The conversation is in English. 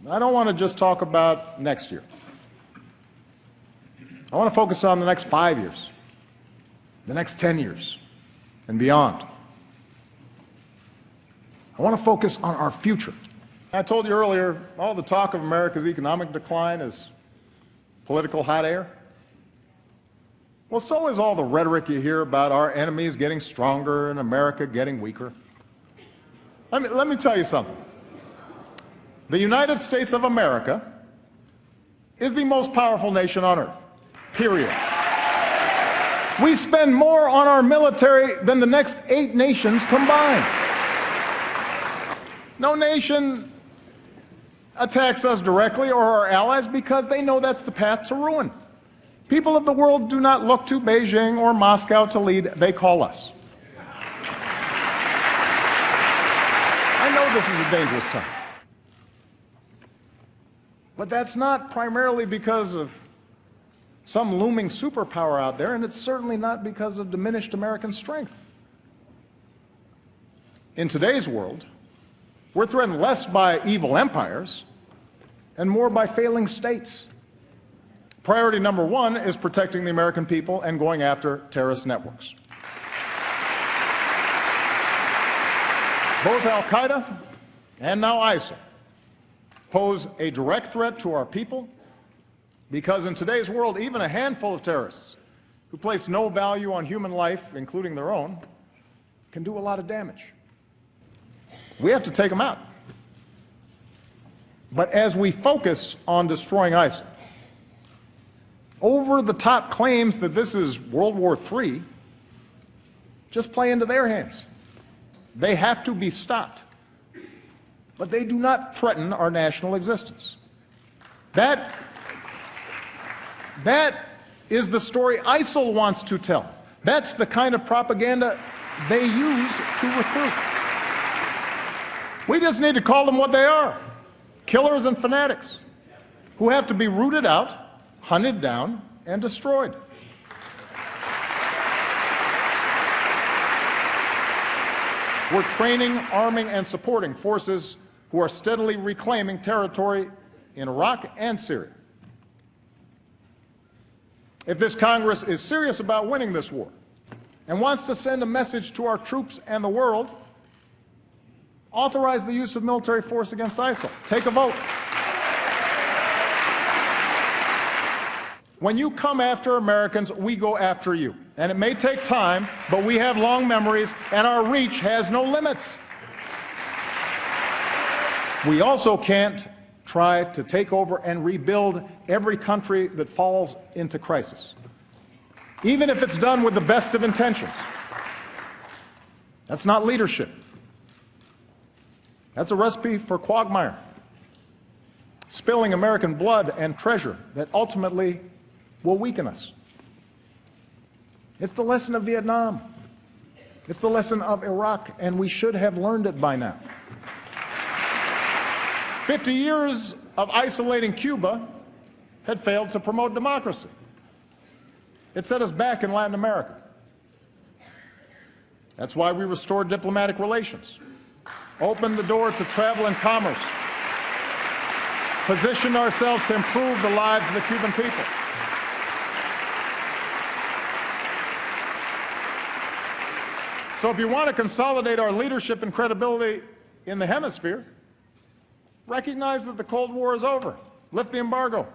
I don't want to just talk about next year. I want to focus on the next 5 years, the next 10 years, and beyond. I want to focus on our future. I told you earlier, all the talk of America's economic decline is political hot air. Well, so is all the rhetoric you hear about our enemies getting stronger and America getting weaker. Let me tell you something. The United States of America is the most powerful nation on earth, period. We spend more on our military than the next 8 nations combined. No nation attacks us directly or our allies because they know that's the path to ruin. People of the world do not look to Beijing or Moscow to lead, they call us. I know this is a dangerous time. But that's not primarily because of some looming superpower out there, and it's certainly not because of diminished American strength. In today's world, we're threatened less by evil empires and more by failing states. Priority number 1 is protecting the American people and going after terrorist networks. Both al-Qaeda and now ISIL pose a direct threat to our people because in today's world, even a handful of terrorists who place no value on human life, including their own, can do a lot of damage. We have to take them out. But as we focus on destroying ISIL, over-the-top claims that this is World War III just play into their hands. They have to be stopped. But they do not threaten our national existence. That is the story ISIL wants to tell. That's the kind of propaganda they use to recruit. We just need to call them what they are, killers and fanatics who have to be rooted out, hunted down, and destroyed. We're training, arming, and supporting forces who are steadily reclaiming territory in Iraq and Syria. If this Congress is serious about winning this war and wants to send a message to our troops and the world, authorize the use of military force against ISIL. Take a vote. When you come after Americans, we go after you. And it may take time, but we have long memories, and our reach has no limits. We also can't try to take over and rebuild every country that falls into crisis, even if it's done with the best of intentions. That's not leadership. That's a recipe for quagmire, spilling American blood and treasure that ultimately will weaken us. It's the lesson of Vietnam. It's the lesson of Iraq, and we should have learned it by now. 50 years of isolating Cuba had failed to promote democracy. It set us back in Latin America. That's why we restored diplomatic relations, opened the door to travel and commerce, positioned ourselves to improve the lives of the Cuban people. So if you want to consolidate our leadership and credibility in the hemisphere, recognize that the Cold War is over. Lift the embargo.